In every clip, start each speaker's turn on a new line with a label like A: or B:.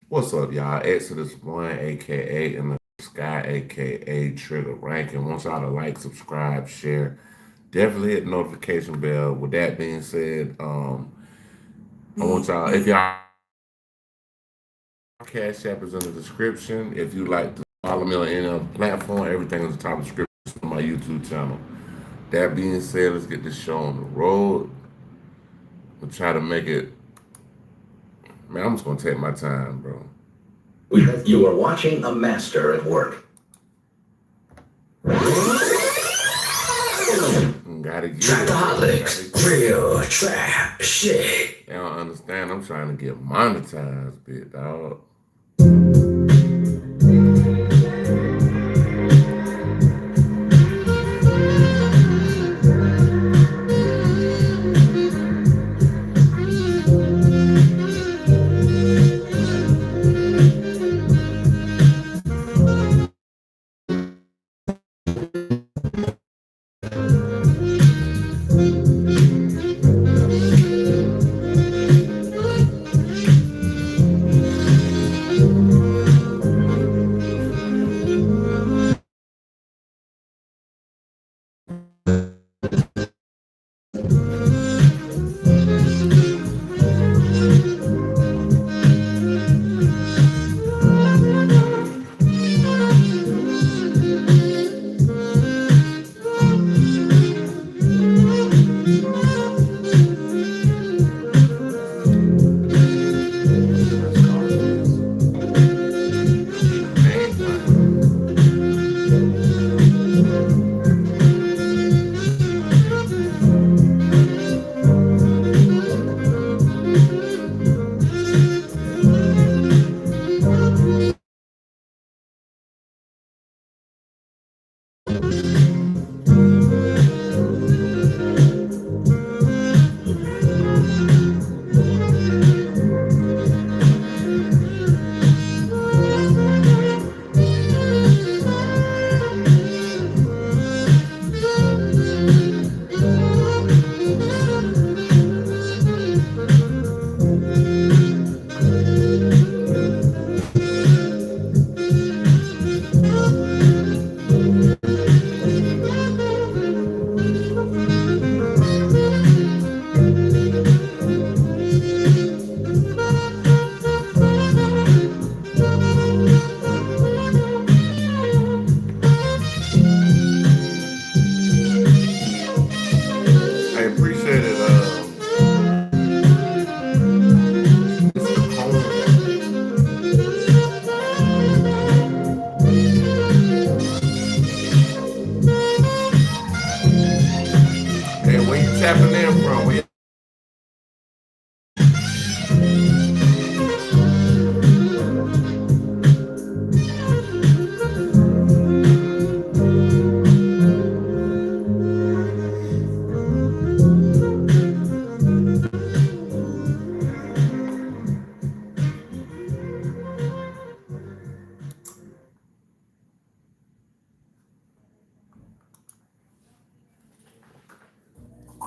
A: What's up, y'all? Exodus One, aka in the Sky, aka Trigger Ranking. Want y'all to like, subscribe, share. Definitely hit the notification bell. With that being said, I want y'all if y'all Cash App is in the description. If you like to follow me on any other platform, everything is in the top of the description on my YouTube channel. That being said, let's get this show on the road. We'll try to make it. Man, I'm just gonna take my time, bro.
B: You are watching a master at work.
A: Gotta get it.
B: Trapaholics, real trap shit.
A: They don't understand. I'm trying to get monetized, bit dog. I appreciate it. Mr. Coleman. Hey, where you tapping in from?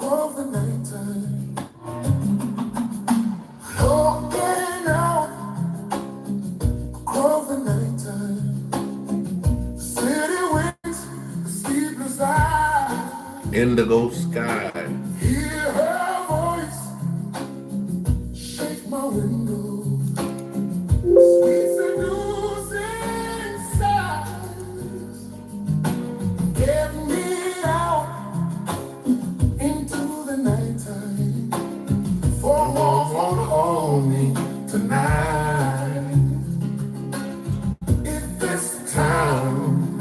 A: Over nighttime, walking out over nighttime. City winds, sleepless eyes. Indigo sky. Hear her voice, shake my window. Sweet seducing sighs. Get me out into the nighttime. For warmth won't hold me tonight. If this town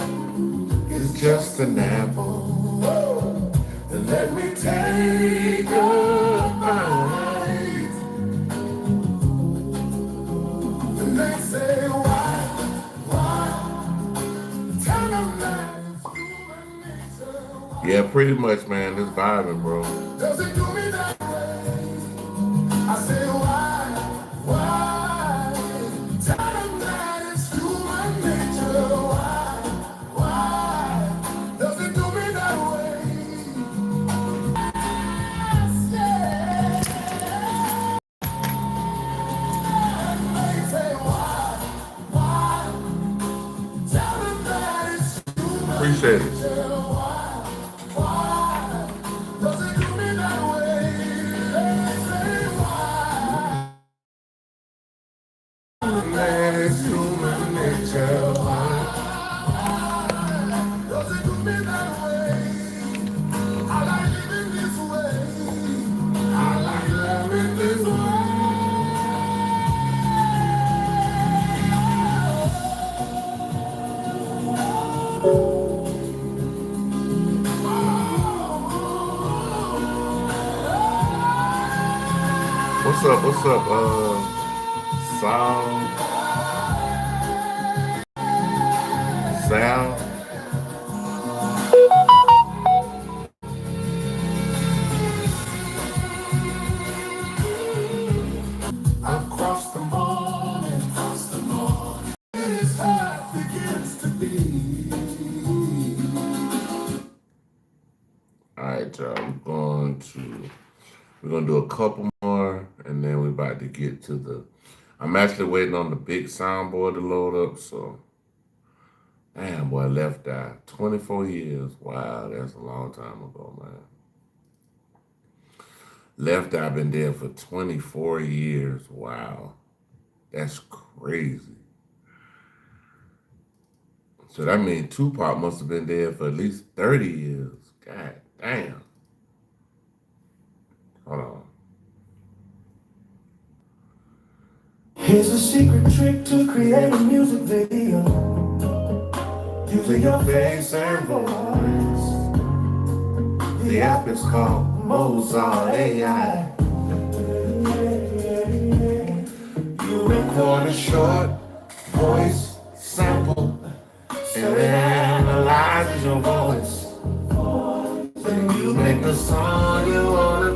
A: is just an apple, then let me take a bite. And they say, why, tell them that it's human nature. Yeah, pretty much, man. This vibing, bro. Does it do me that way? I say, why? Tell them that it's human nature. Why? Does it do me that way? Yes, yeah. And they say, why? Appreciate it. Man, it's human nature. What's up? What's up? Sound, sound. Across the morning, it's hard begins to be. All right, y'all. We're gonna do a couple more, and then we're about to get to the. I'm actually waiting on the big soundboard to load up. So, damn boy, Left Eye, 24 years. Wow, that's a long time ago, man. Left Eye been dead for 24 years. Wow, that's crazy. So that means Tupac must have been dead for at least 30 years. God damn. Hold on. Here's a secret trick to create a music video using your face and voice. The app is called Mozart AI. You record a short voice sample and it analyzes your voice. Then you make a song you wanna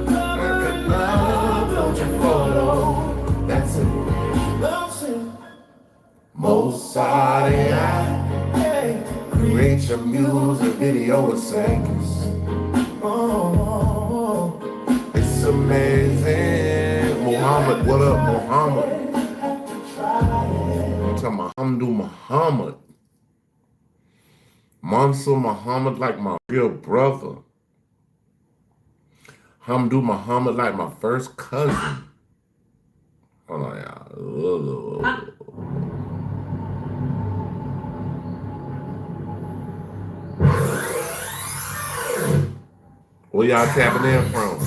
A: upload your photo. That's it. Mozart AI. Create your music video with seconds. Oh, it's amazing. Muhammad, what up, Muhammad? I'm talking about Hamdu Muhammad. Mansour Muhammad like my real brother. Hamdu Muhammad like my first cousin. Hold on, y'all. Where y'all tapping in from?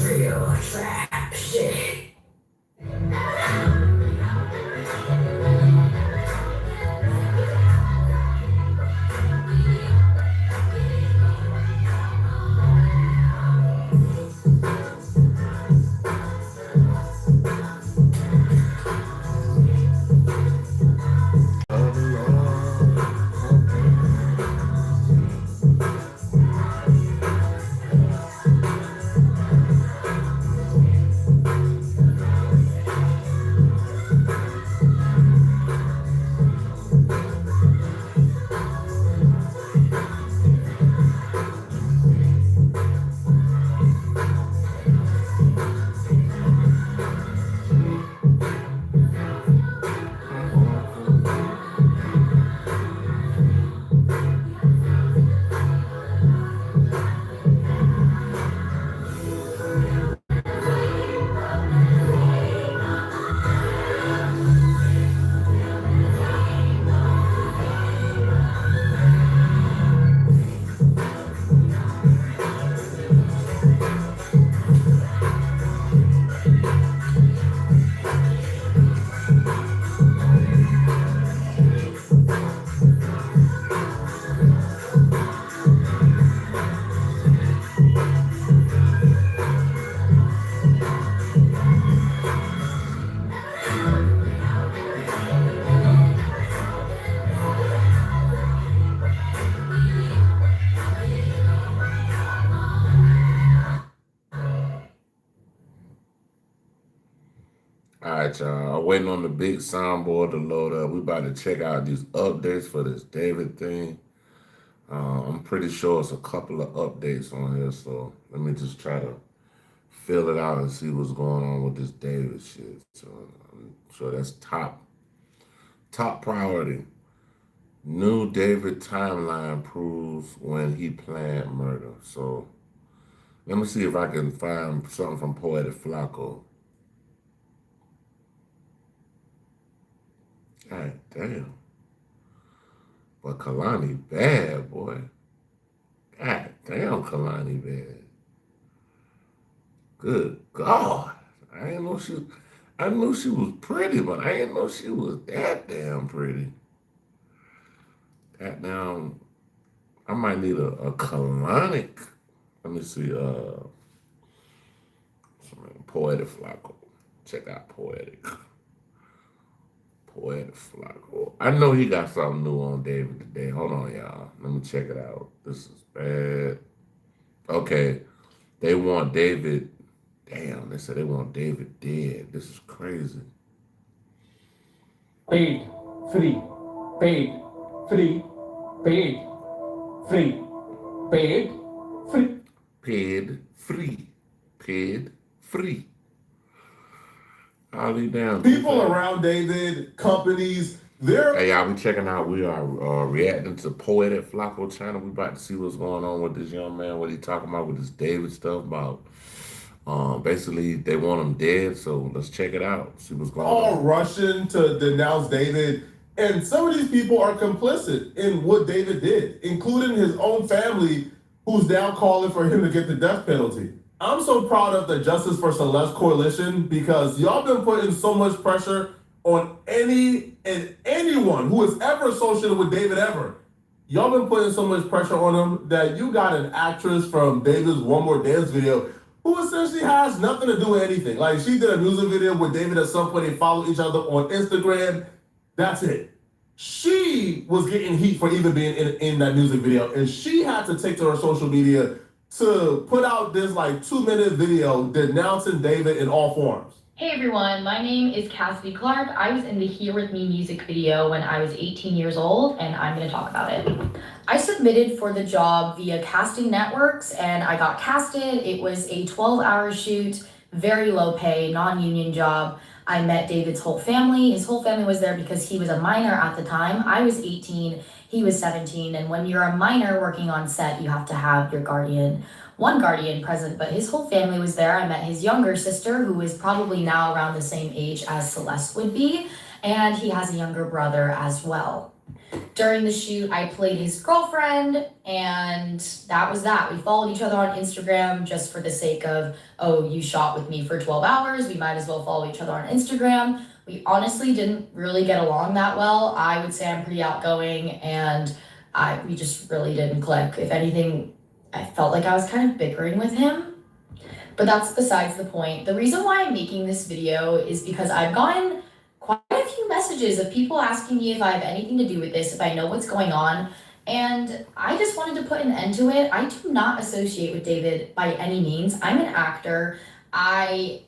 A: All right, y'all. I'm waiting on the big soundboard to load up. We about to check out these updates for this David thing. I'm pretty sure it's a couple of updates on here, so let me just try to fill it out and see what's going on with this David shit. So I'm sure that's top priority. New David timeline proves when he planned murder. So let me see if I can find something from Poetic Flacco. God damn. But Kalani bad, boy. God damn, Kalani bad. Good God. I didn't know she I knew she was pretty, but I didn't know she was that damn pretty. That damn I might need a colonic. Let me see, Poetic Flacco. Check out Poetic. Poetic Flacco. I know he got something new on David today. Hold on, y'all. Let me check it out. This is bad. Okay. They want David. Damn, they said they want David dead. This is crazy.
C: Paid, free, paid, free, paid, free, paid, free.
A: Paid free. Paid free. All these damn
D: People around David, companies, they're
A: Hey y'all, we checking out. We are reacting to Poetic Flacco channel. We about to see what's going on with this young man. What he talking about with this David stuff about. Basically, they want him dead. So let's check it out. See what's going
D: all
A: on.
D: rushing to denounce David. And some of these people are complicit in what David did, including his own family, who's now calling for him to get the death penalty. I'm so proud of the Justice for Celeste coalition because y'all been putting so much pressure on any and anyone who is ever associated with David ever. Y'all been putting so much pressure on him that you got an actress from David's One More Dance video who essentially has nothing to do with anything. Like, she did a music video with David at some point. They followed each other on Instagram. That's it. She was getting heat for even being in that music video, and she had to take to her social media to put out this like 2-minute video denouncing David in all forms.
E: Hey everyone, my name is Cassidy Clark. I was in the Here With Me music video when I was 18 years old, and I'm going to talk about it. I submitted for the job via casting networks, and I got casted. It was a 12-hour shoot, very low pay, non-union job. I met David's whole family. His whole family was there because he was a minor at the time. I was 18, he was 17, and when you're a minor working on set, you have to have your one guardian present, but his whole family was there. I met his younger sister, who is probably now around the same age as Celeste would be, and he has a younger brother as well. During the shoot, I played his girlfriend, and that was that. We followed each other on Instagram just for the sake of, oh, you shot with me for 12 hours. We might as well follow each other on Instagram. We honestly didn't really get along that well. I would say I'm pretty outgoing, and we just really didn't click. If anything, I felt like I was kind of bickering with him, but that's besides the point. The reason why I'm making this video is because I've gotten quite a few messages of people asking me if I have anything to do with this, if I know what's going on, and I just wanted to put an end to it. I do not associate with David by any means. I'm an actor. I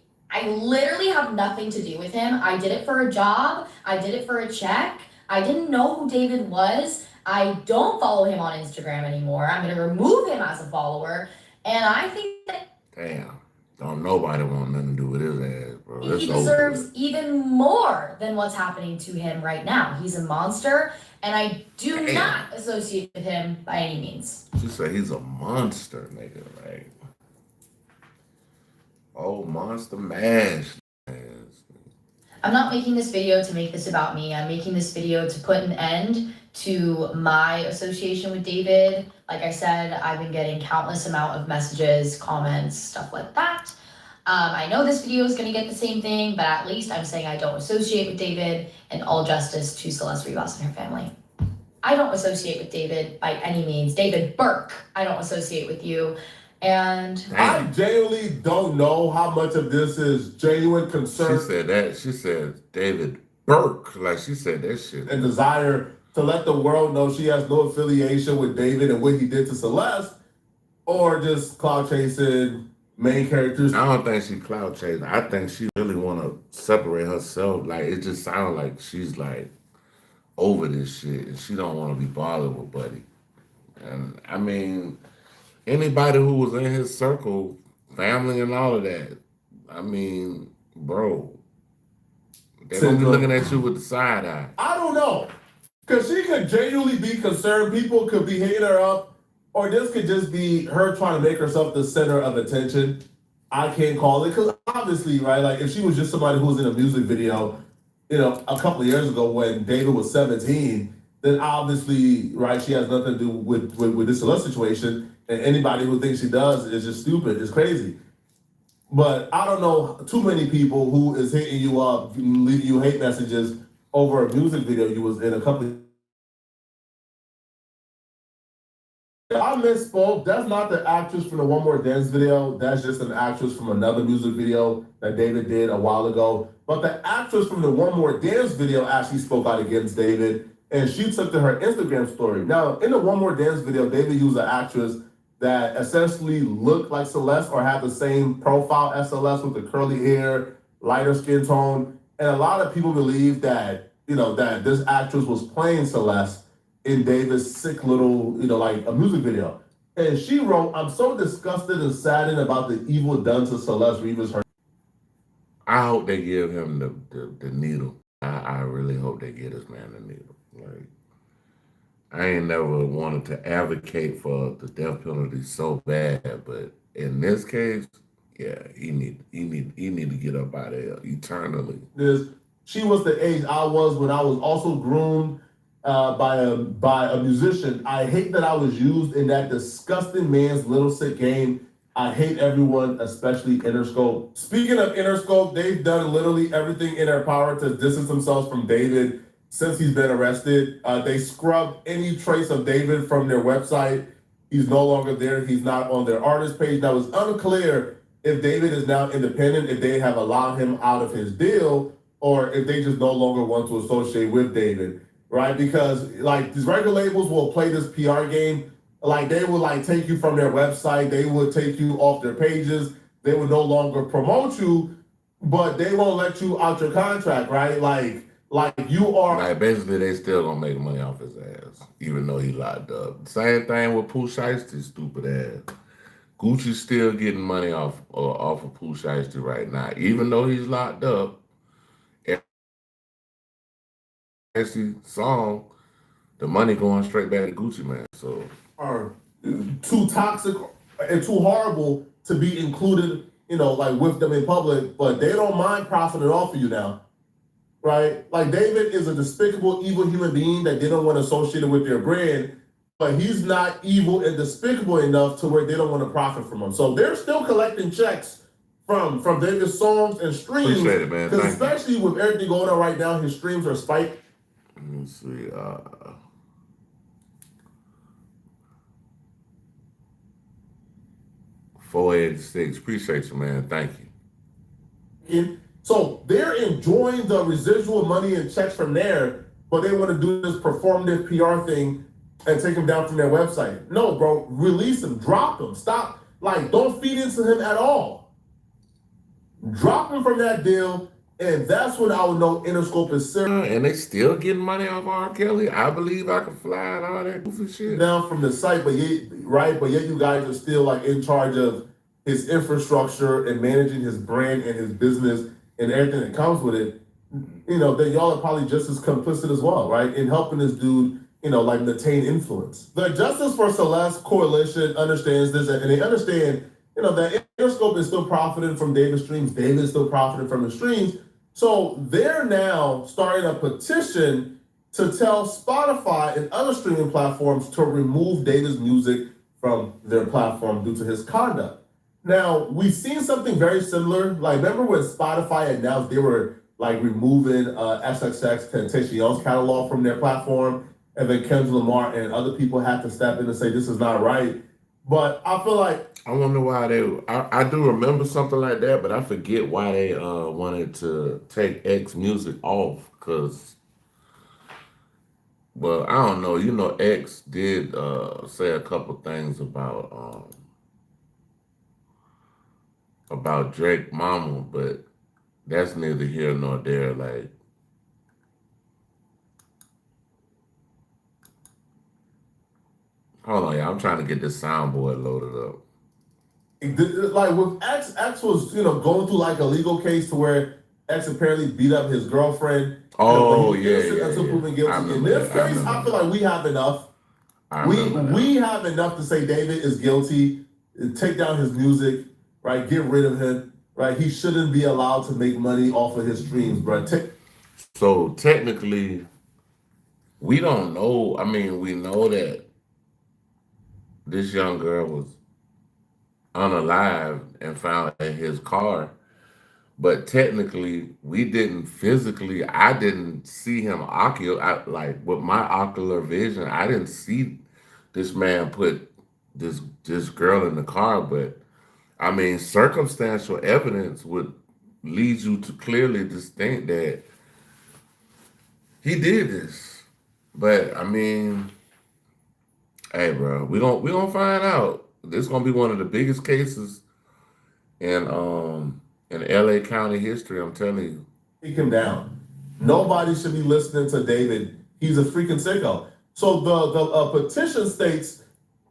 E: literally have nothing to do with him. I did it for a job. I did it for a check. I didn't know who David was. I don't follow him on Instagram anymore. I'm going to remove him as a follower. And I think that
A: Damn. Don't nobody want nothing to do with his ass, bro.
E: he
A: That's
E: deserves
A: over.
E: even more than what's happening to him right now. He's a monster, and I do
A: Damn.
E: not associate with him by any means.
A: She said he's a monster, nigga. Like, oh, monster mash.
E: I'm not making this video to make this about me. I'm making this video to put an end to my association with David. Like I said, I've been getting countless amount of messages, comments, stuff like that. I know this video is going to get the same thing, but at least I'm saying I don't associate with David, and all justice to Celeste Rivas and her family. I don't associate with David by any means. David Burke, I don't associate with you. And
D: I genuinely don't know how much of this is genuine concern.
A: She said that. She said David Burke. Like, she said that shit.
D: And desire to let the world know she has no affiliation with David and what he did to Celeste, or just clout chasing main characters.
A: I don't think she cloud chasing. I think she really want to separate herself. Like, it just sounds like she's like over this shit, and she don't want to be bothered with Buddy. And I mean, anybody who was in his circle, family and all of that, I mean, bro, they don't be looking at you with the side eye.
D: I don't know. Because she could genuinely be concerned. People could be hitting her up, or this could just be her trying to make herself the center of attention. I can't call it because obviously, right? Like if she was just somebody who was in a music video, a couple of years ago when David was 17, then obviously, right, she has nothing to do with this Celeste situation. And anybody who thinks she does is just stupid. It's crazy. But I don't know too many people who is hitting you up, leaving you hate messages over a music video you was in a couple of I misspoke. That's not the actress from the One More Dance video. That's just an actress from another music video that David did a while ago. But the actress from the One More Dance video actually spoke out against David, and she took to her Instagram story. Now, in the One More Dance video, David used an actress that essentially looked like Celeste or had the same profile as Celeste with the curly hair, lighter skin tone. And a lot of people believe that, that this actress was playing Celeste in David's sick little, like a music video. And she wrote, "I'm so disgusted and saddened about the evil done to Celeste Rivas."
A: I hope they give him the needle. I really hope they get this man the needle. Like, I ain't never wanted to advocate for the death penalty so bad, but in this case, yeah, he need to get up out of here eternally. She
D: was the age I was when I was also groomed by a musician. I hate that I was used in that disgusting man's little sick game. I hate everyone, especially Interscope. Speaking of Interscope, they've done literally everything in their power to distance themselves from David since he's been arrested. They scrubbed any trace of David from their website. He's no longer there. He's not on their artist page. Now, it's unclear if David is now independent, if they have allowed him out of his deal, or if they just no longer want to associate with David. Right? Because like these record labels will play this PR game. Like they will like take you from their website. They would take you off their pages. They would no longer promote you, but they won't let you out your contract, right? Like you are.
A: Like basically they still gonna make money off his ass, even though he locked up. Same thing with Pooh Shiesty, stupid ass. Gucci's still getting money off of Pooh Shiesty right now, even though he's locked up. Song, the money going straight back to Gucci, man. So
D: are too toxic and too horrible to be included, like with them in public, but they don't mind profiting off of you now, right? Like David is a despicable, evil human being that they don't want to associate with their brand, but he's not evil and despicable enough to where they don't want to profit from him. So they're still collecting checks from David's songs and streams.
A: Appreciate it, man.
D: Because especially with everything going on right now, his streams are spiked.
A: Let me see. 486. Appreciate you, man. Thank you.
D: So they're enjoying the residual money and checks from there, but they want to do this performative PR thing and take him down from their website. No, bro, release him, drop him, stop. Like, don't feed into him at all. Drop him from that deal. And that's when I would know Interscope is serious.
A: And they still getting money off R. Kelly. I Believe I Can Fly and all that goofy shit.
D: Down from the site, but yet you guys are still like in charge of his infrastructure and managing his brand and his business and everything that comes with it. Then y'all are probably just as complicit as well, right? In helping this dude, like attain influence. The Justice for Celeste Coalition understands this, and they understand, that Interscope is still profiting from David's streams. David is still profiting from his streams. So they're now starting a petition to tell Spotify and other streaming platforms to remove David's music from their platform due to his conduct. Now, we've seen something very similar. Like, remember when Spotify announced they were like removing XXX Tentacion's catalog from their platform, and then Kendrick Lamar and other people had to step in and say this is not right. But I feel like
A: I wonder why I do remember something like that, but I forget why they wanted to take X music off. Cause, well, I don't know. X did say a couple things about Drake Mama, but that's neither here nor there. Like, hold on, y'all. I'm trying to get this soundboard loaded up.
D: Like with X was, going through like a legal case to where ex apparently beat up his girlfriend.
A: Oh,
D: But he's
A: yeah,
D: innocent
A: yeah,
D: until
A: yeah.
D: proven
A: I
D: guilty. In
A: remember
D: this
A: that. I
D: case, I
A: remember
D: feel like we have enough.
A: I
D: We
A: remember that.
D: we have enough to say David is guilty, take down his music, right? Get rid of him, right? He shouldn't be allowed to make money off of his streams, bro.
A: So technically, we don't know. I mean, we know that this young girl was unalived and found in his car, but technically, we didn't physically. I didn't see him like with my ocular vision. I didn't see this man put this girl in the car, but I mean, circumstantial evidence would lead you to clearly just think that he did this. But I mean, hey, bro, we gonna find out. This is gonna be one of the biggest cases in LA County history. I'm telling you.
D: Take him down. Nobody should be listening to David. He's a freaking sicko. So the petition states,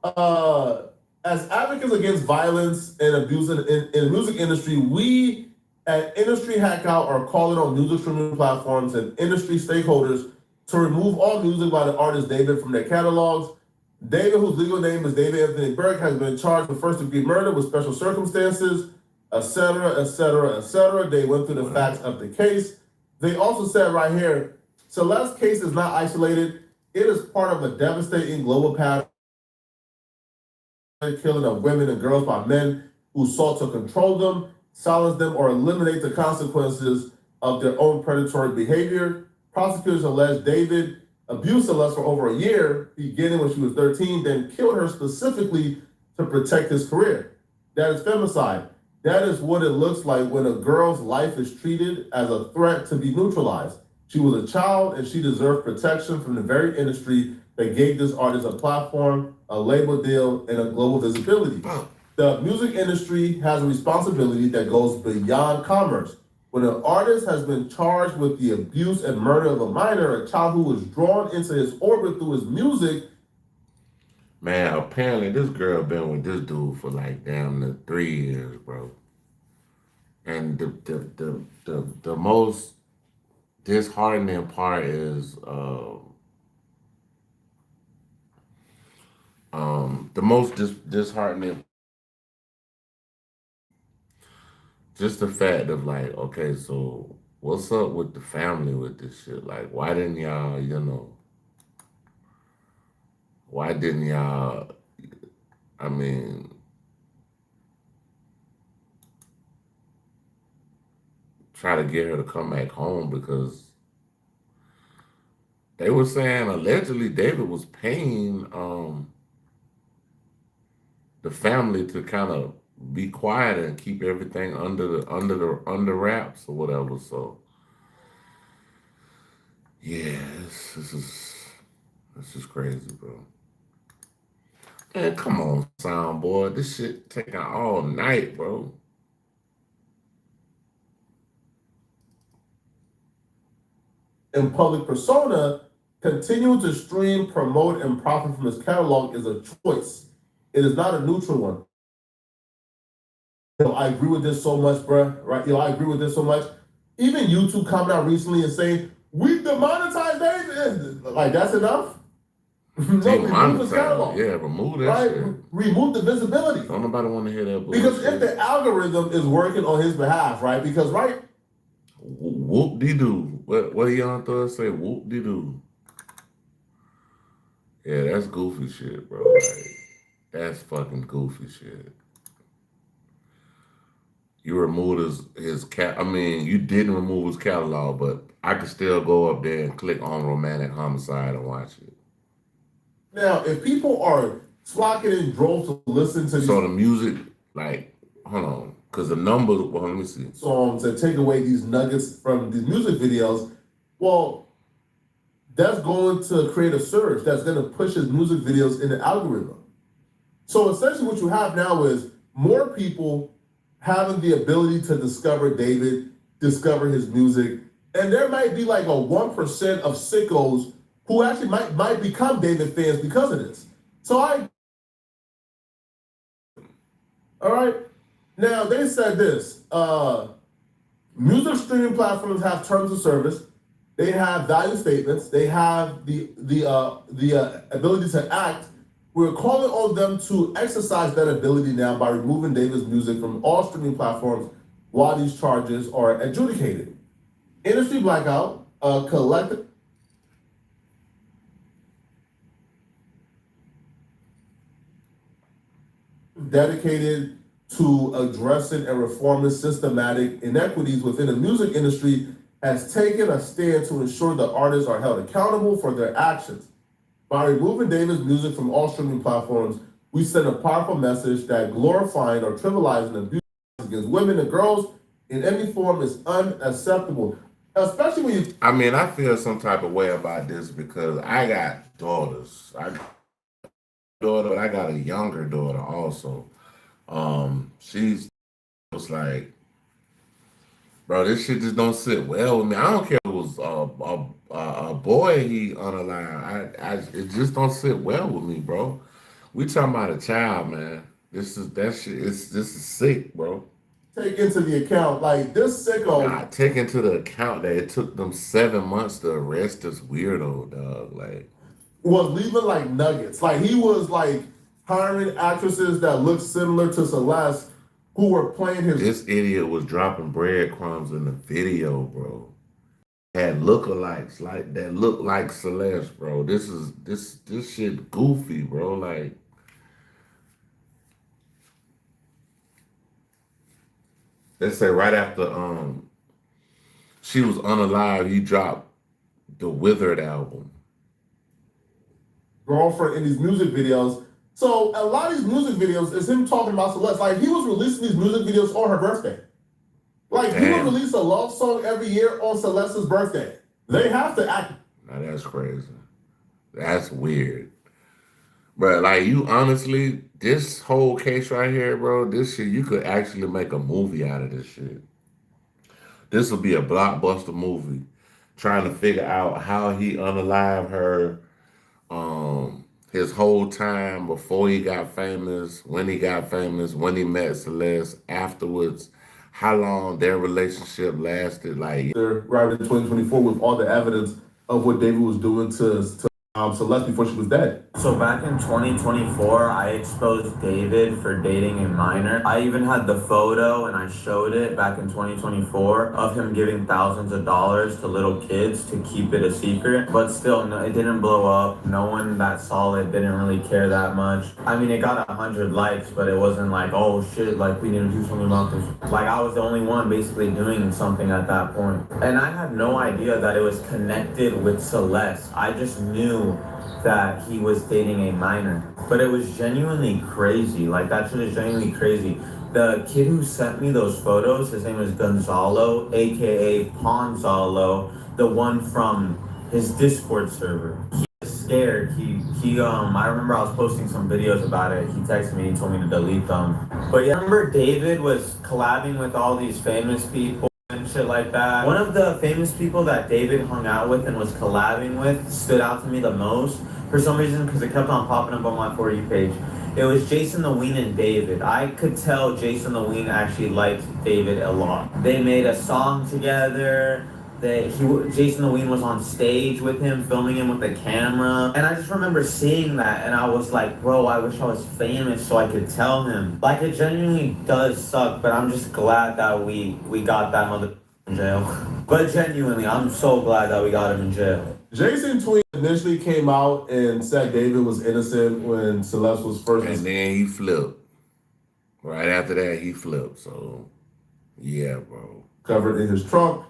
D: as advocates against violence and abuse in the music industry, we at Industry Hackout are calling on music streaming platforms and industry stakeholders to remove all music by the artist David from their catalogs. David, whose legal name is David Anthony Burke, has been charged with first-degree murder with special circumstances, etc., etc., etc. They went through the facts of the case. They also said right here, Celeste's case is not isolated. It is part of a devastating global pattern of killing of women and girls by men who sought to control them, silence them, or eliminate the consequences of their own predatory behavior. Prosecutors allege David abused Celeste for over a year, beginning when she was 13, then killed her specifically to protect his career. That is femicide. That is what it looks like when a girl's life is treated as a threat to be neutralized. She was a child and she deserved protection from the very industry that gave this artist a platform, a label deal, and a global visibility. The music industry has a responsibility that goes beyond commerce. When an artist has been charged with the abuse and murder of a minor, a child who was drawn into his orbit through his music.
A: Man, apparently this girl been with this dude for like damn near 3 years, bro. And the most disheartening part is the most disheartening, just the fact of like, okay, so what's up with the family with this shit? Like, why didn't y'all, why didn't y'all, I mean, try to get her to come back home? Because they were saying allegedly David was paying the family to kind of be quiet and keep everything under wraps or whatever. So yeah, this is crazy, bro. Man, come on, soundboard. This shit taking all night, bro.
D: And public persona, continue to stream, promote, and profit from his catalog is a choice. It is not a neutral one. I agree with this so much, bro. Right? I agree with this so much. Even YouTube coming out recently and saying, we demonetized David. Like, that's enough? No, remove his catalog.
A: Yeah, remove that shit.
D: Remove the visibility.
A: Don't nobody want to hear that bullshit.
D: Because if the algorithm is working on his behalf, right? Because, right?
A: Whoop-de-doo. What Young Thug say? Whoop-de-doo. Yeah, that's goofy shit, bro. Like, that's fucking goofy shit. You removed his cat. I mean, you didn't remove his catalog, but I could still go up there and click on Romantic Homicide and watch it.
D: Now, if people are flocking in droves to listen to
A: so the music, like, hold on, because the numbers. Well, let me see.
D: Songs and take away these nuggets from these music videos. Well, that's going to create a surge. That's going to push his music videos in the algorithm. So essentially, what you have now is more people having the ability to discover David, discover his music, and there might be like a 1% of sickos who actually might become David fans because of this. So all right. Now they said this. Music streaming platforms have terms of service. They have value statements. They have the ability to act. We're calling on them to exercise that ability now by removing David's music from all streaming platforms while these charges are adjudicated. Industry blackout, a collective dedicated to addressing and reforming systematic inequities within the music industry has taken a stand to ensure that artists are held accountable for their actions. By removing David's music from all streaming platforms, we send a powerful message that glorifying or trivializing abuse against women and girls in any form is unacceptable. Especially when you
A: I mean, I feel some type of way about this because I got daughters. I got a younger daughter also. She's was like, bro, this shit just don't sit well with me. I don't care if it was a boy he unalive. It just don't sit well with me, bro. We talking about a child, man. This is sick, bro.
D: take into the account, like this sicko
A: Nah, take into the account that it took them 7 months to arrest this weirdo, dog. Like,
D: was leaving like nuggets. Like he was like hiring actresses that looked similar to Celeste who were playing his.
A: this idiot was dropping breadcrumbs in the video, bro. Had lookalikes like that look like Celeste, bro. This shit goofy, bro. Like, they say right after she was unalive, he dropped the Withered album.
D: Girlfriend in these music videos. So a lot of these music videos is him talking about Celeste. Like he was releasing these music videos on her birthday. Like he would
A: Damn.
D: release a love song every year on Celeste's birthday. They have to act.
A: Now that's crazy. That's weird. But like, you honestly, this whole case right here, bro, this shit, you could actually make a movie out of this shit. This will be a blockbuster movie. Trying to figure out how he unalived her, his whole time before he got famous, when he got famous, when he met Celeste, afterwards, how long their relationship lasted. Like,
D: They're right in 2024 with all the evidence of what David was doing to Celeste before she was dead.
F: So back in 2024, I exposed David for dating a minor. I even had the photo and I showed it back in 2024 of him giving thousands of dollars to little kids to keep it a secret. But still, no, it didn't blow up. No one that saw it didn't really care that much. I mean, it got 100 likes, but it wasn't like, oh shit, like we need to do something about this. Like I was the only one basically doing something at that point. And I had no idea that it was connected with Celeste. I just knew that he was dating a minor. But it was genuinely crazy. Like that shit is genuinely crazy. The kid who sent me those photos, his name is Gonzalo, aka Ponzalo, the one from his Discord server. He was scared. I remember I was posting some videos about it. He texted me, he told me to delete them. But yeah, I remember David was collabing with all these famous people and shit like that. One of the famous people that David hung out with and was collabing with stood out to me the most for some reason because it kept on popping up on my For You page. It was Jason the Ween and David. I could tell Jason the Ween actually liked David a lot. They made a song together. Jason the Ween was on stage with him, filming him with the camera. And I just remember seeing that and I was like, bro, I wish I was famous so I could tell him. Like it genuinely does suck, but I'm just glad that we got that mother in jail. But genuinely, I'm so glad that we got him in jail.
D: Jason Tweet initially came out and said David was innocent when Celeste was first.
A: and then he flipped. Right after that, he flipped. So, yeah, bro.
D: Covered in his trunk.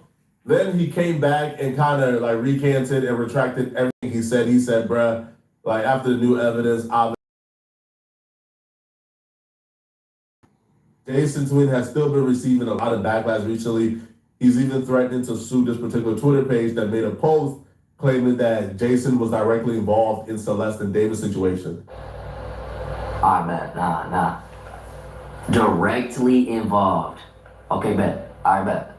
D: Then he came back and kind of like recanted and retracted everything he said. He said, bruh, like after the new evidence, Jason Twin has still been receiving a lot of backlash recently. He's even threatening to sue this particular Twitter page that made a post claiming that Jason was directly involved in Celeste and David's situation.
G: I bet, nah. Directly involved. Okay, bet. I bet.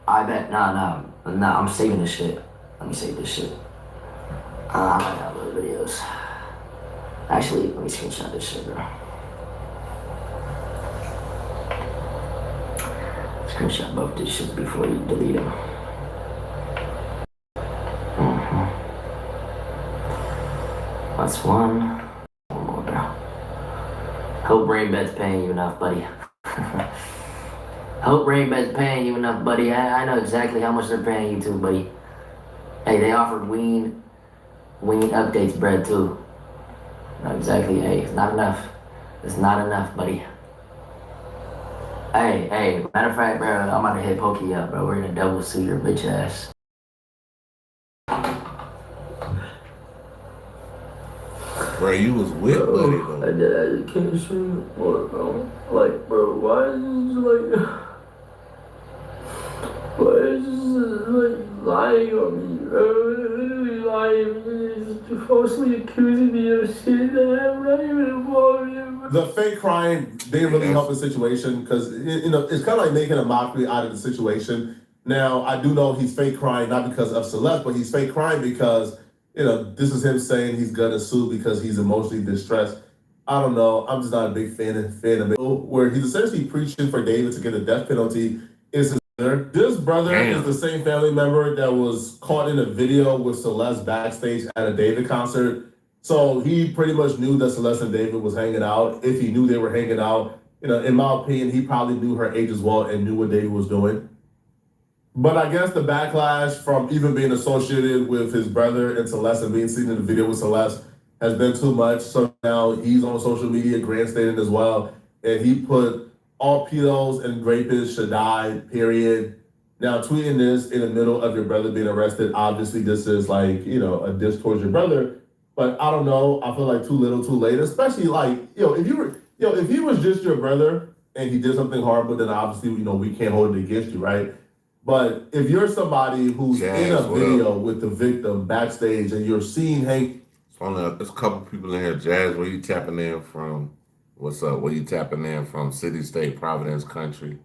G: Nah, I'm saving this shit. Let me save this shit. I got little videos. Actually, let me screenshot this shit, bro. Screenshot both these shits before you delete them. That's one. One more, bro. Hope Rainbet's paying you enough, buddy. Hope Rainbet's paying you enough, buddy. I know exactly how much they're paying you too, buddy. Hey, they offered Ween updates bread too. Not exactly. Hey, it's not enough. It's not enough, buddy. Hey, matter of fact, bro, I'm about to hit Pokey up, bro. We're gonna double sue your bitch ass.
A: Bro, you was with Buddy though.
G: I can't stream more, bro. Like, bro, why is this like... Why is this like lying on me, bro? Literally lying. He's falsely accusing me of shit that I'm not even involved in.
D: The fake crying didn't really help the situation because it's kind of like making a mockery out of the situation. Now I do know he's fake crying not because of Celeste, but he's fake crying because this is him saying he's gonna sue because he's emotionally distressed. I don't know. I'm just not a big fan of it. Where he's essentially preaching for David to get a death penalty is his brother. This brother is the same family member that was caught in a video with Celeste backstage at a David concert. So he pretty much knew that Celeste and David was hanging out. If he knew they were hanging out, in my opinion, he probably knew her age as well and knew what David was doing. But I guess the backlash from even being associated with his brother and Celeste and being seen in the video with Celeste has been too much. So now he's on social media grandstanding as well. And he put all pedos and rapists should die, period. Now tweeting this in the middle of your brother being arrested, obviously this is like, a diss towards your brother. But I don't know. I feel like too little, too late. Especially like, if he was just your brother and he did something horrible, then obviously, we can't hold it against you, right? But if you're somebody who's in a video with the victim backstage and you're seeing Hank,
A: there's a couple people in here. Jazz, where you tapping in from? What's up? Where you tapping in from? City, state, Providence, country.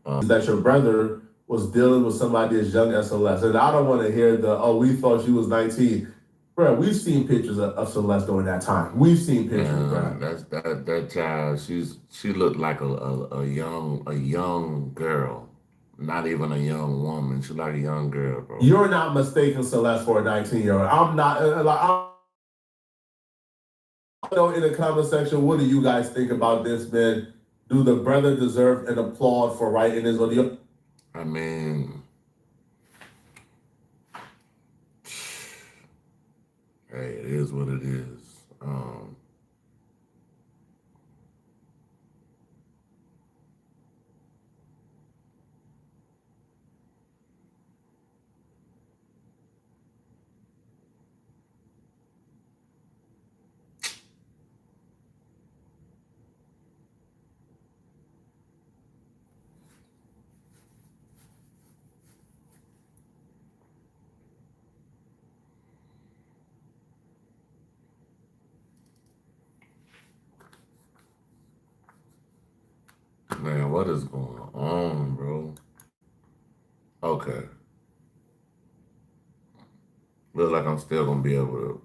D: That your brother was dealing with somebody as young as Celeste, and I don't want to hear we thought she was 19. Bro, we've seen pictures of Celeste during that time. We've seen pictures, bro.
A: That child. She looked like a young girl, not even a young woman. She like a young girl, bro.
D: You're not mistaking Celeste for a 19-year-old. I'm not. In the comment section, what do you guys think about this, man? Do the brother deserve an applaud for writing this video?
A: I mean, hey, it is what it is. Man, what is going on, bro? Okay. Looks like I'm still gonna be able to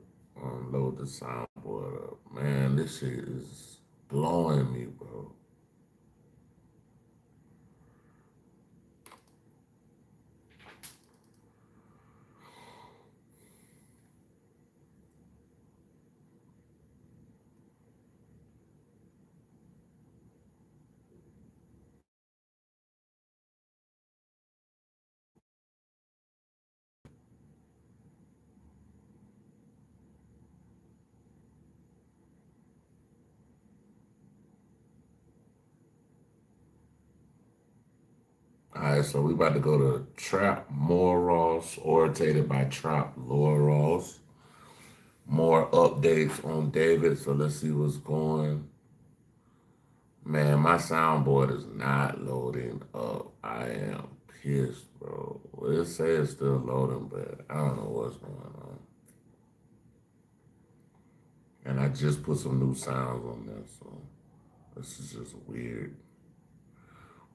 A: load the soundboard up. Man, this shit is blowing me, bro. All right, so we about to go to Trap More Ross, originated by Trap Lore Ross. More updates on David, so let's see what's going. Man, my soundboard is not loading up. I am pissed, bro. Well, it says it's still loading, but I don't know what's going on. And I just put some new sounds on there, so this is just weird.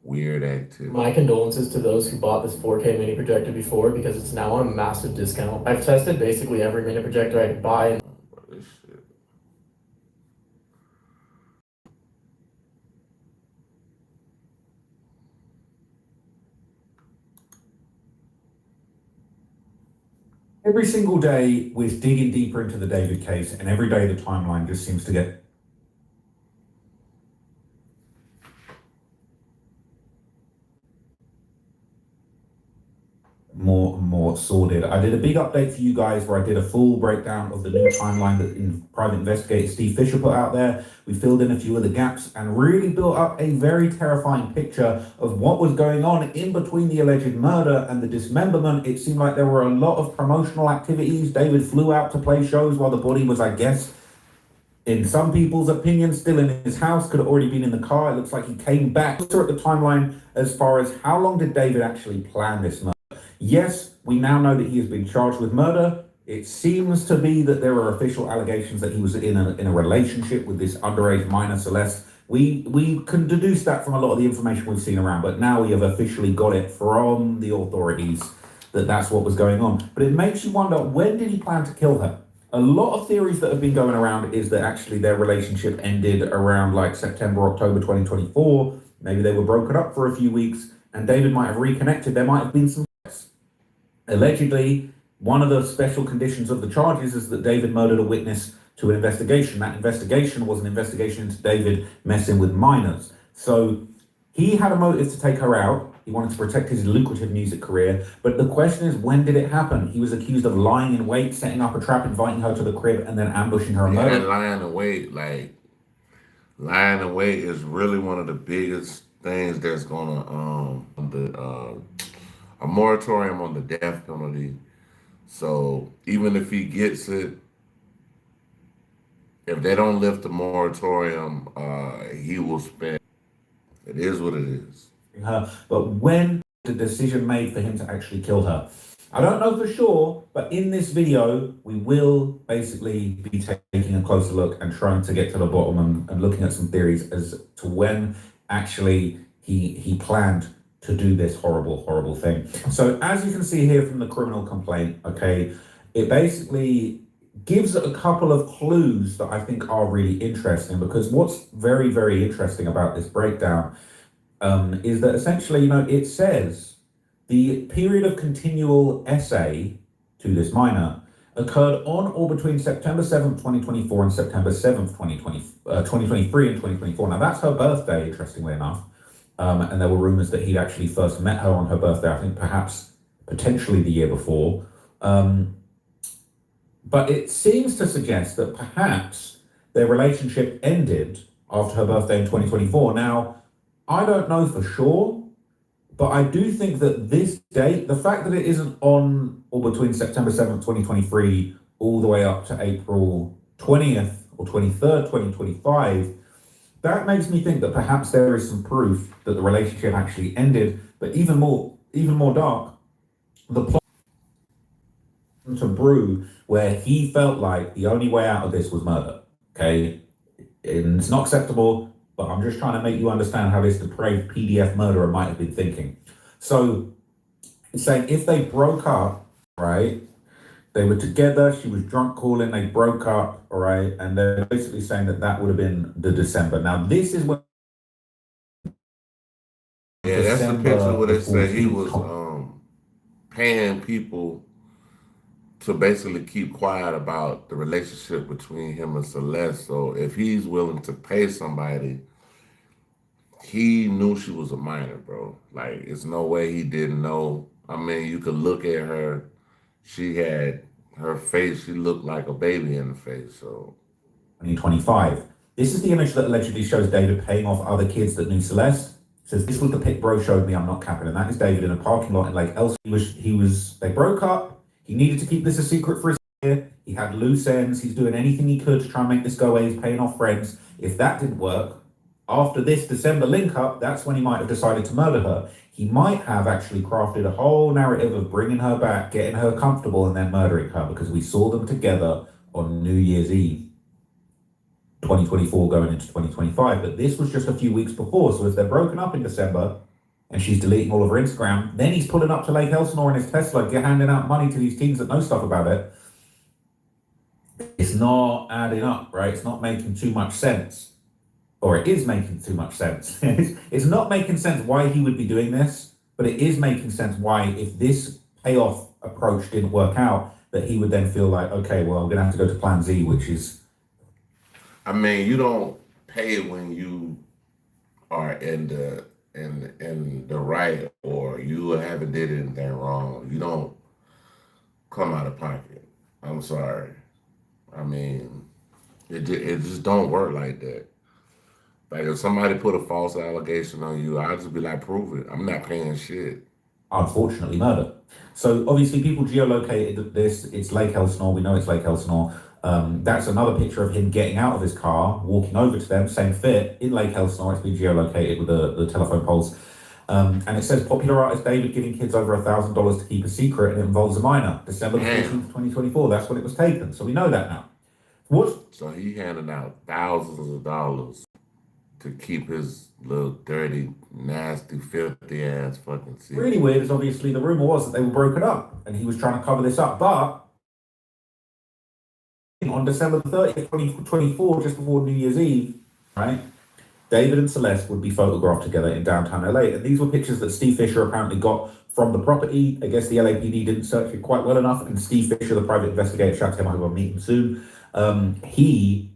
A: Weird activity.
H: My condolences to those who bought this 4K mini projector before because it's now on a massive discount. I've tested basically every mini projector I could buy. And
A: This shit.
I: Every single day, we're digging deeper into the David case, and every day the timeline just seems to get more and more sordid. I did a big update for you guys where I did a full breakdown of the new timeline that private investigator Steve Fisher put out there. We filled in a few of the gaps and really built up a very terrifying picture of what was going on in between the alleged murder and the dismemberment. It seemed like there were a lot of promotional activities. David flew out to play shows while the body was, I guess, in some people's opinion, still in his house, could have already been in the car. It looks like he came back. Let's look at the timeline as far as how long did David actually plan this murder? Yes, we now know that he has been charged with murder. It seems to be that there are official allegations that he was in a relationship with this underage minor, Celeste. We can deduce that from a lot of the information we've seen around, but now we have officially got it from the authorities that that's what was going on. But it makes you wonder, when did he plan to kill her? A lot of theories that have been going around is that actually their relationship ended around like September, October 2024. Maybe they were broken up for a few weeks and David might have reconnected. There might have been some. Allegedly, one of the special conditions of the charges is that David murdered a witness to an investigation. That investigation was an investigation into David messing with minors. So he had a motive to take her out. He wanted to protect his lucrative music career. But the question is, when did it happen? He was accused of lying in wait, setting up a trap, inviting her to the crib, and then ambushing her.
A: Yeah, and lying in wait is really one of the biggest things that's gonna a moratorium on the death penalty. So even if he gets it, if they don't lift the moratorium, he will spend. It is what it is.
I: Her, but when the decision made for him to actually kill her, I don't know for sure, but in this video, we will basically be taking a closer look and trying to get to the bottom and looking at some theories as to when actually he planned to do this horrible, horrible thing. So as you can see here from the criminal complaint, okay, it basically gives a couple of clues that I think are really interesting, because what's very, very interesting about this breakdown is that essentially, it says the period of continual essay to this minor occurred on or between September 7th, 2024 and September 7th, 2023 and 2024. Now that's her birthday, interestingly enough. And there were rumors that he'd actually first met her on her birthday, I think perhaps potentially the year before. But it seems to suggest that perhaps their relationship ended after her birthday in 2024. Now, I don't know for sure, but I do think that this date, the fact that it isn't on or between September 7th, 2023, all the way up to April 20th or 23rd, 2025, that makes me think that perhaps there is some proof that the relationship actually ended. But even more dark, the plot to brew where he felt like the only way out of this was murder. Okay, and it's not acceptable, but I'm just trying to make you understand how this depraved PDF murderer might have been thinking. So it's saying if they broke up, right? They were together, she was drunk calling, they broke up, all right? And they're basically saying that would have been the December. Now, this is when...
A: Yeah, that's the picture where they say he was paying people to basically keep quiet about the relationship between him and Celeste. So if he's willing to pay somebody, he knew she was a minor, bro. Like, it's no way he didn't know. I mean, you could look at her. She had her face, she looked like a baby in the face, so.
I: 2025. This is the image that allegedly shows David paying off other kids that knew Celeste. It says, this was the pic bro showed me, I'm not capping. And that is David in a parking lot in Lake Elsinore. They broke up. He needed to keep this a secret for his year. He had loose ends. He's doing anything he could to try and make this go away. He's paying off friends. If that didn't work, after this December link up, that's when he might have decided to murder her. He might have actually crafted a whole narrative of bringing her back, getting her comfortable, and then murdering her, because we saw them together on New Year's Eve, 2024 going into 2025. But this was just a few weeks before. So if they're broken up in December and she's deleting all of her Instagram, then he's pulling up to Lake Elsinore in his Tesla, handing out money to these teens that know stuff about it. It's not adding up, right? It's not making too much sense. Or it is making too much sense. It's not making sense why he would be doing this, but it is making sense why, if this payoff approach didn't work out, that he would then feel like, okay, well, I'm gonna have to go to Plan Z, which is.
A: I mean, you don't pay when you are in the right, or you haven't did anything wrong. You don't come out of pocket. I'm sorry. I mean, it just don't work like that. Like if somebody put a false allegation on you, I'll just be like, prove it. I'm not paying shit.
I: Unfortunately, murder. So obviously, people geolocated this. It's Lake Elsinore. We know it's Lake Elsinore. That's another picture of him getting out of his car, walking over to them, same fit in Lake Elsinore. It's been geolocated with the telephone poles. And it says popular artist David giving kids over $1,000 to keep a secret, and it involves a minor. December 14th, 2024. That's when it was taken. So we know that now.
A: So he handed out thousands of dollars to keep his little dirty, nasty, filthy ass fucking secret.
I: Really weird is obviously the rumor was that they were broken up, and he was trying to cover this up. But on December the 30th, 2024, just before New Year's Eve, right, David and Celeste would be photographed together in downtown LA. And these were pictures that Steve Fisher apparently got from the property. I guess the LAPD didn't search it quite well enough. And Steve Fisher, the private investigator, shout to him, I will meet him soon. He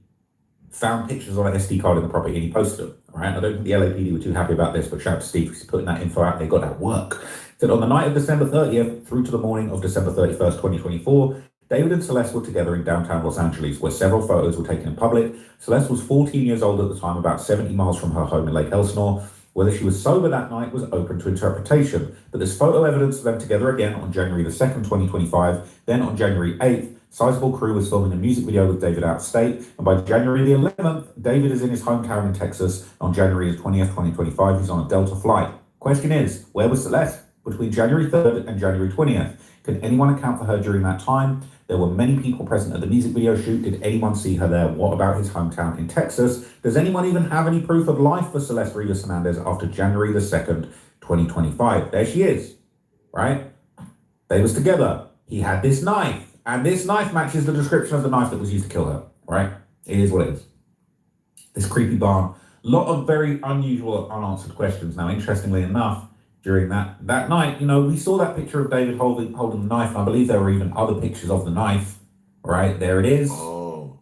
I: found pictures on an SD card in the property and he posted them. All right. I don't think the LAPD were too happy about this, but shout out to Steve for putting that info out. They got that work. Said on the night of December 30th through to the morning of December 31st, 2024, David and Celeste were together in downtown Los Angeles, where several photos were taken in public. Celeste was 14 years old at the time, about 70 miles from her home in Lake Elsinore. Whether she was sober that night was open to interpretation, but there's photo evidence of them together again on January the 2nd, 2025. Then on January 8th, Sizable Crew was filming a music video with David out of state, and by January the 11th, David is in his hometown in Texas. On January the 20th, 2025, he's on a Delta flight. Question is, where was Celeste between January 3rd and January 20th? Can anyone account for her during that time? There were many people present at the music video shoot. Did anyone see her there? What about his hometown in Texas? Does anyone even have any proof of life for Celeste Rivas Hernandez after January the 2nd, 2025? There she is, right? They was together. He had this knife, and this knife matches the description of the knife that was used to kill her, right? It is what it is. This creepy barn. A lot of very unusual unanswered questions. Now, interestingly enough, during that night, you know, we saw that picture of David holding the knife, and I believe there were even other pictures of the knife. Right, there it is.
A: Oh.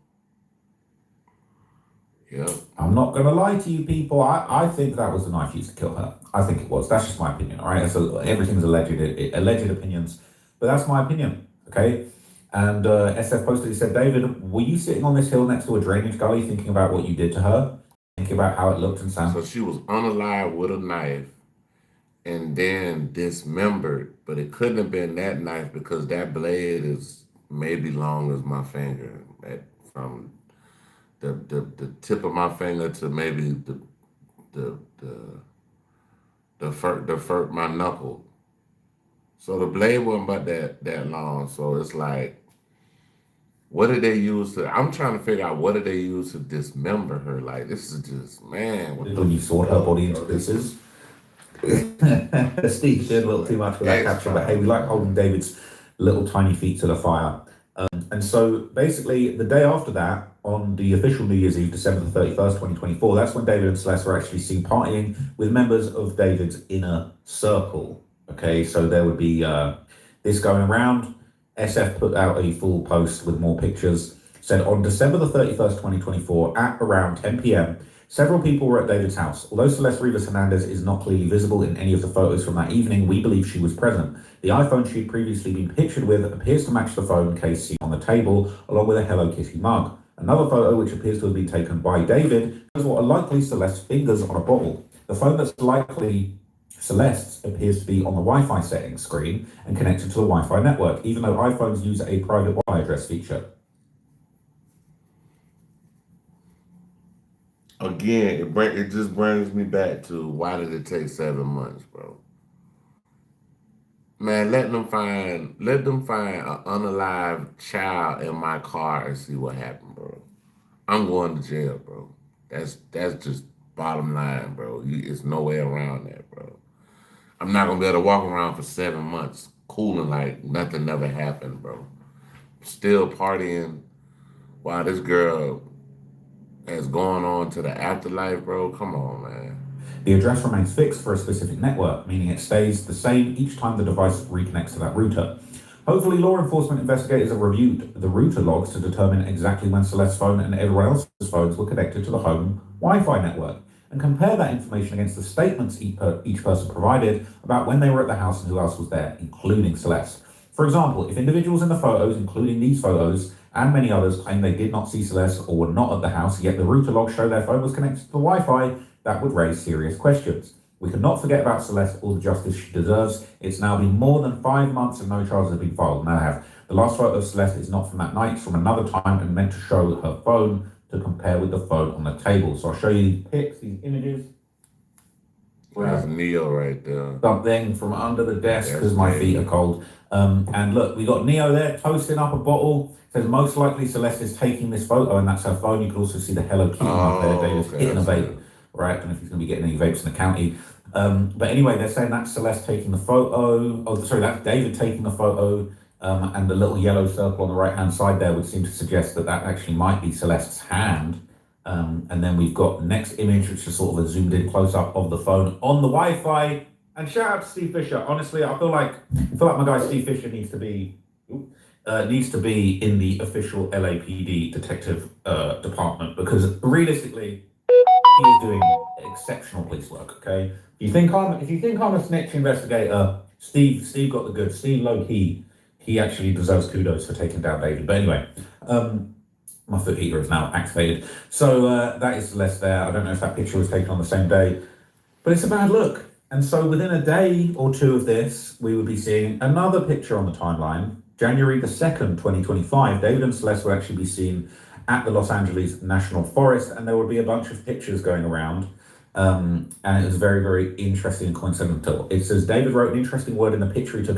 A: Yeah.
I: I'm not going to lie to you people. I think that was the knife used to kill her. I think it was. That's just my opinion, all right? So everything's alleged opinions, but that's my opinion, okay? And SF posted, he said, David, were you sitting on this hill next to a drainage gully thinking about what you did to her? Thinking about how it looked and sounded?
A: So she was unalive with a knife and then dismembered, but it couldn't have been that knife because that blade is maybe long as my finger, from the tip of my finger to maybe my knuckle. So the blade wasn't about that long. So it's like, what did they use to? I'm trying to figure out what did they use to dismember her. Like this is just
I: when you sawed her body into pieces. Steve did a little too much with that caption, but hey, we like holding David's little tiny feet to the fire. And so basically the day after that, on the official New Year's Eve, December the 31st, 2024, that's when David and Celeste were actually seen partying with members of David's inner circle. Okay, so there would be this going around. SF put out a full post with more pictures. Said on December the 31st, 2024, at around 10 p.m., several people were at David's house. Although Celeste Rivas Hernandez is not clearly visible in any of the photos from that evening, we believe she was present. The iPhone she had previously been pictured with appears to match the phone case seen on the table, along with a Hello Kitty mug. Another photo, which appears to have been taken by David, shows what are likely Celeste's fingers on a bottle. The phone that's likely Celeste's appears to be on the Wi-Fi settings screen and connected to the Wi-Fi network, even though iPhones use a private Wi-Fi address feature.
A: Again, it just brings me back to why did it take 7 months, bro? Man, let them find an unalive child in my car and see what happened, bro. I'm going to jail, bro. That's just bottom line, bro. It's no way around that, bro. I'm not gonna be able to walk around for 7 months cooling like nothing never happened, bro. Still partying while this girl has gone on to the afterlife, bro. Come on, man.
I: The address remains fixed for a specific network, meaning it stays the same each time the device reconnects to that router. Hopefully, law enforcement investigators have reviewed the router logs to determine exactly when Celeste's phone and everyone else's phones were connected to the home Wi-Fi network, and compare that information against the statements each person provided about when they were at the house and who else was there, including Celeste. For example, if individuals in the photos, including these photos, and many others claim they did not see Celeste or were not at the house, yet the router logs show their phone was connected to the Wi-Fi, that would raise serious questions. We cannot forget about Celeste or the justice she deserves. It's now been more than 5 months and no charges have been filed. Now have. The last photo of Celeste is not from that night, it's from another time and meant to show her phone to compare with the phone on the table. So I'll show you these pics, these images.
A: That's Neo right there.
I: Something from under the desk
A: That's
I: because my
A: David.
I: feet are cold. And look, we got Neo there toasting up a bottle. Says most likely Celeste is taking this photo and that's her phone. You can also see the Hello Kitty up there. David's hitting a vape. Right, I don't know if he's going to be getting any vapes in the county. But anyway, they're saying that's Celeste taking the photo. Oh, sorry, that's David taking the photo. And the little yellow circle on the right-hand side there would seem to suggest that that actually might be Celeste's hand. And then we've got the next image, which is sort of a zoomed in close-up of the phone on the Wi-Fi. And shout out to Steve Fisher. Honestly, I feel like my guy Steve Fisher needs to be in the official LAPD detective department, because realistically, he is doing exceptional police work. Okay, if you think I'm a snitch investigator, Steve got the goods. Steve low key, he actually deserves kudos for taking down David. But anyway, my foot heater is now activated. So that is Celeste there. I don't know if that picture was taken on the same day, but it's a bad look. And so within a day or two of this, we would be seeing another picture on the timeline. January the 2nd, 2025, David and Celeste will actually be seen at the Los Angeles National Forest, and there would be a bunch of pictures going around. And it was very, very interesting and coincidental. It says David wrote an interesting word in the picture he took.